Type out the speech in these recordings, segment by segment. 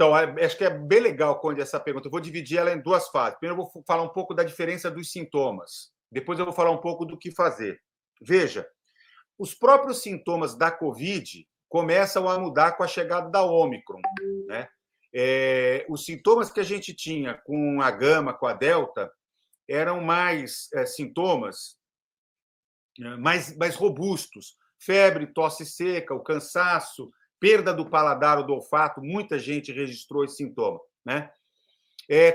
Então, acho que é bem legal, Conde, essa pergunta. Eu vou dividir ela em duas fases. Primeiro, eu vou falar um pouco da diferença dos sintomas. Depois, eu vou falar um pouco do que fazer. Veja, os próprios sintomas da Covid começam a mudar com a chegada da Ômicron, né? Os sintomas que a gente tinha com a Gama, com a Delta, eram mais sintomas mais robustos. Febre, tosse seca, o cansaço, perda do paladar ou do olfato, muita gente registrou esse sintoma, né?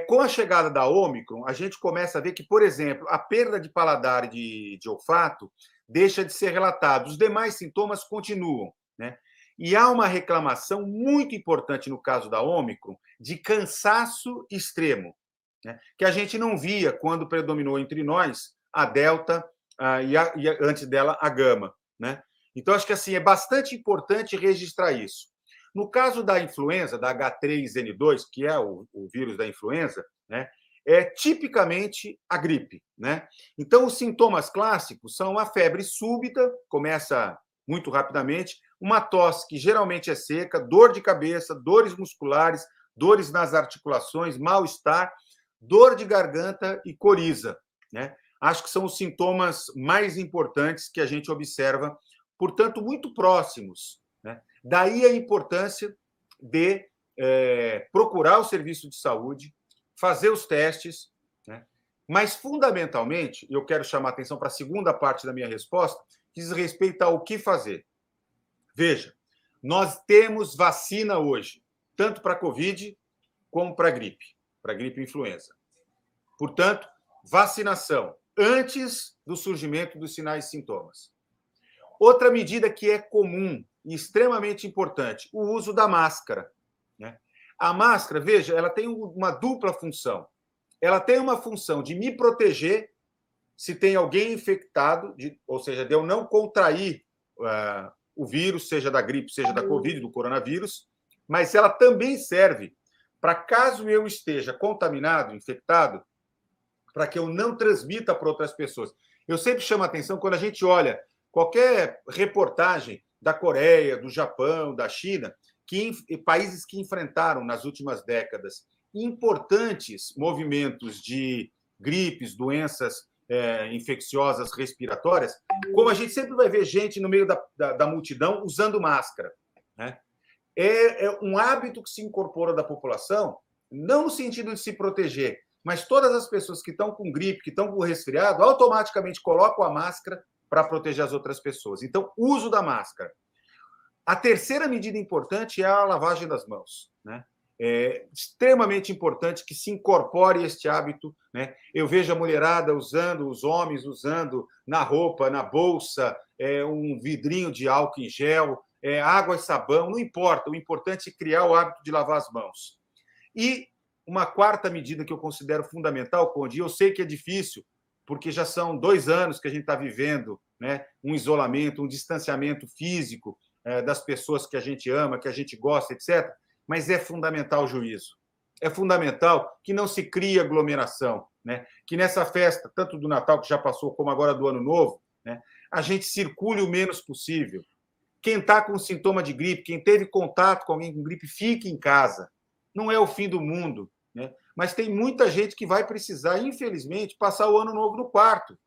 Com a chegada da Ômicron, a gente começa a ver que, por exemplo, a perda de paladar e de olfato deixa de ser relatada. Os demais sintomas continuam, né? E há uma reclamação muito importante no caso da Ômicron de cansaço extremo, né? Que a gente não via quando predominou entre nós a Delta e antes dela a Gama, né? Então, acho que assim é bastante importante registrar isso. No caso da influenza, da H3N2, que é o vírus da influenza, né, é tipicamente a gripe, né? Então, os sintomas clássicos são a febre súbita, começa muito rapidamente, uma tosse que geralmente é seca, dor de cabeça, dores musculares, dores nas articulações, mal-estar, dor de garganta e coriza, né? Acho que são os sintomas mais importantes que a gente observa, portanto, muito próximos, né? Daí a importância de procurar o serviço de saúde, fazer os testes, né? Mas, fundamentalmente, eu quero chamar a atenção para a segunda parte da minha resposta, que diz respeito ao que fazer. Veja, nós temos vacina hoje, tanto para a Covid como para a gripe influenza. Portanto, vacinação antes do surgimento dos sinais e sintomas. Outra medida que é comum e extremamente importante, o uso da máscara, né? A máscara, veja, ela tem uma dupla função. Ela tem uma função de me proteger se tem alguém infectado, ou seja, de eu não contrair o vírus, seja da gripe, seja da Covid, do coronavírus, mas ela também serve para, caso eu esteja contaminado, infectado, para que eu não transmita para outras pessoas. Eu sempre chamo a atenção quando a gente olha qualquer reportagem da Coreia, do Japão, da China, países que enfrentaram nas últimas décadas importantes movimentos de gripes, doenças infecciosas respiratórias, como a gente sempre vai ver gente no meio da multidão usando máscara, né? É um hábito que se incorpora da população, não no sentido de se proteger, mas todas as pessoas que estão com gripe, que estão com resfriado, automaticamente colocam a máscara para proteger as outras pessoas. Então, uso da máscara. A terceira medida importante é a lavagem das mãos, né? É extremamente importante que se incorpore este hábito, né? Eu vejo a mulherada usando, os homens usando na roupa, na bolsa, um vidrinho de álcool em gel, água e sabão, não importa. O importante é criar o hábito de lavar as mãos. E uma quarta medida que eu considero fundamental, Conde, e eu sei que é difícil, porque já são 2 anos que a gente está vivendo, né, um isolamento, um distanciamento físico das pessoas que a gente ama, que a gente gosta, etc., mas é fundamental o juízo. É fundamental que não se crie aglomeração, né? Que nessa festa, tanto do Natal, que já passou, como agora do Ano Novo, né, a gente circule o menos possível. Quem está com sintoma de gripe, quem teve contato com alguém com gripe, fique em casa. Não é o fim do mundo, né? Mas tem muita gente que vai precisar, infelizmente, passar o Ano Novo no quarto,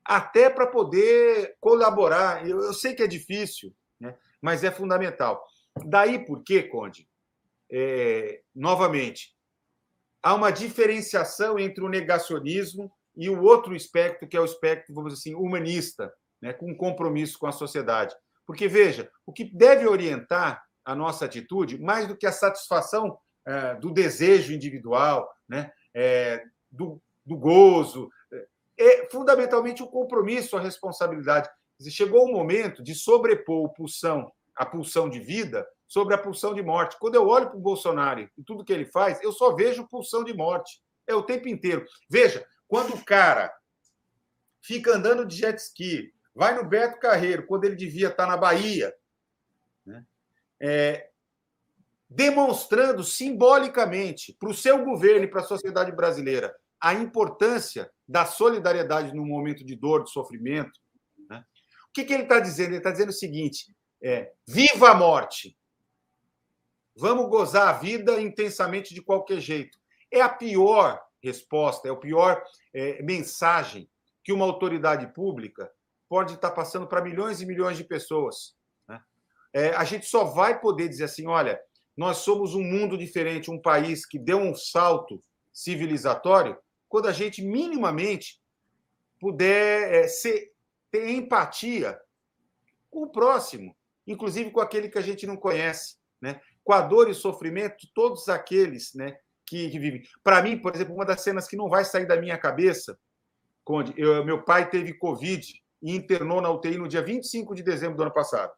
até para poder colaborar. Eu sei que é difícil, né? Mas é fundamental. Daí por quê, Conde? Novamente, há uma diferenciação entre o negacionismo e o outro espectro, que é o espectro, vamos dizer assim, humanista, né? Com compromisso com a sociedade. Porque, veja, o que deve orientar a nossa atitude, mais do que a satisfação do desejo individual, né? Do gozo, é fundamentalmente o compromisso, a responsabilidade. Chegou o momento de sobrepor a pulsão de vida sobre a pulsão de morte. Quando eu olho para o Bolsonaro e tudo que ele faz, eu só vejo pulsão de morte. É o tempo inteiro. Veja, quando o cara fica andando de jet ski, vai no Beto Carreiro, quando ele devia estar na Bahia, né? Demonstrando simbolicamente para o seu governo e para a sociedade brasileira a importância da solidariedade num momento de dor, de sofrimento, né? O que ele está dizendo? Ele está dizendo o seguinte: viva a morte! Vamos gozar a vida intensamente de qualquer jeito. É a pior resposta, é a pior mensagem que uma autoridade pública pode estar passando para milhões e milhões de pessoas. Né? A gente só vai poder dizer assim, olha, nós somos um mundo diferente, um país que deu um salto civilizatório, quando a gente minimamente puder ter empatia com o próximo, inclusive com aquele que a gente não conhece, né? Com a dor e sofrimento, todos aqueles, né, que vivem. Para mim, por exemplo, uma das cenas que não vai sair da minha cabeça, Conde, meu pai teve Covid e internou na UTI no dia 25 de dezembro do ano passado.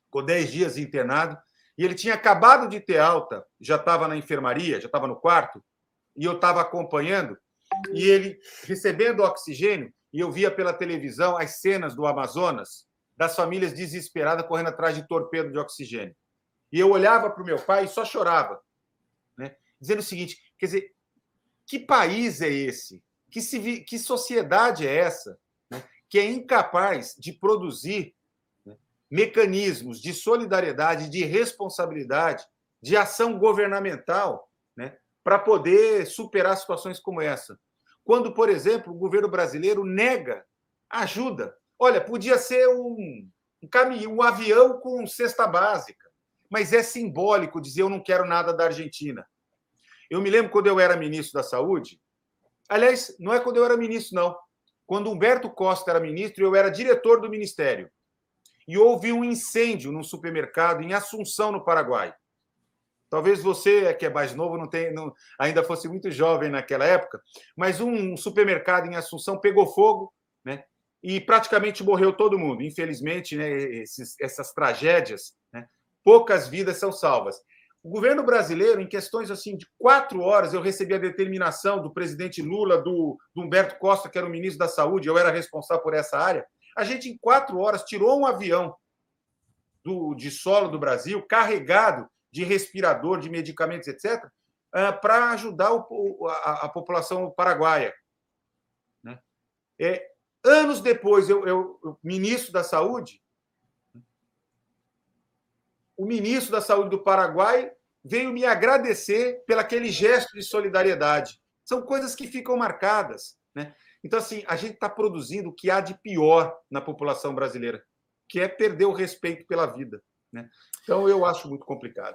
Ficou 10 dias internado, e ele tinha acabado de ter alta, já estava na enfermaria, já estava no quarto, e eu estava acompanhando, e ele recebendo oxigênio, e eu via pela televisão as cenas do Amazonas, das famílias desesperadas correndo atrás de torpedo de oxigênio. E eu olhava para o meu pai e só chorava, né? Dizendo o seguinte, quer dizer, que país é esse? Que sociedade é essa, né, que é incapaz de produzir, né, mecanismos de solidariedade, de responsabilidade, de ação governamental, né, para poder superar situações como essa? Quando, por exemplo, o governo brasileiro nega ajuda. Olha, podia ser um caminhão, um avião com cesta básica, mas é simbólico dizer eu não quero nada da Argentina. Eu me lembro quando eu era ministro da Saúde, aliás, não é quando eu era ministro, não. Quando Humberto Costa era ministro, eu era diretor do ministério. E houve um incêndio num supermercado em Assunção, no Paraguai. Talvez você, que é mais novo, ainda fosse muito jovem naquela época, mas um supermercado em Assunção pegou fogo, né, e praticamente morreu todo mundo. Infelizmente, né, essas tragédias, né, poucas vidas são salvas. O governo brasileiro, em questões assim de 4 horas, eu recebi a determinação do presidente Lula, do Humberto Costa, que era o ministro da Saúde, eu era responsável por essa área. A gente, em 4 horas, tirou um avião de solo do Brasil, carregado de respirador, de medicamentos, etc., para ajudar a população paraguaia. Né? Anos depois, eu ministro da Saúde, o ministro da Saúde do Paraguai veio me agradecer pelo aquele gesto de solidariedade. São coisas que ficam marcadas, né? Então, assim, a gente está produzindo o que há de pior na população brasileira, que é perder o respeito pela vida, né? Então, eu acho muito complicado.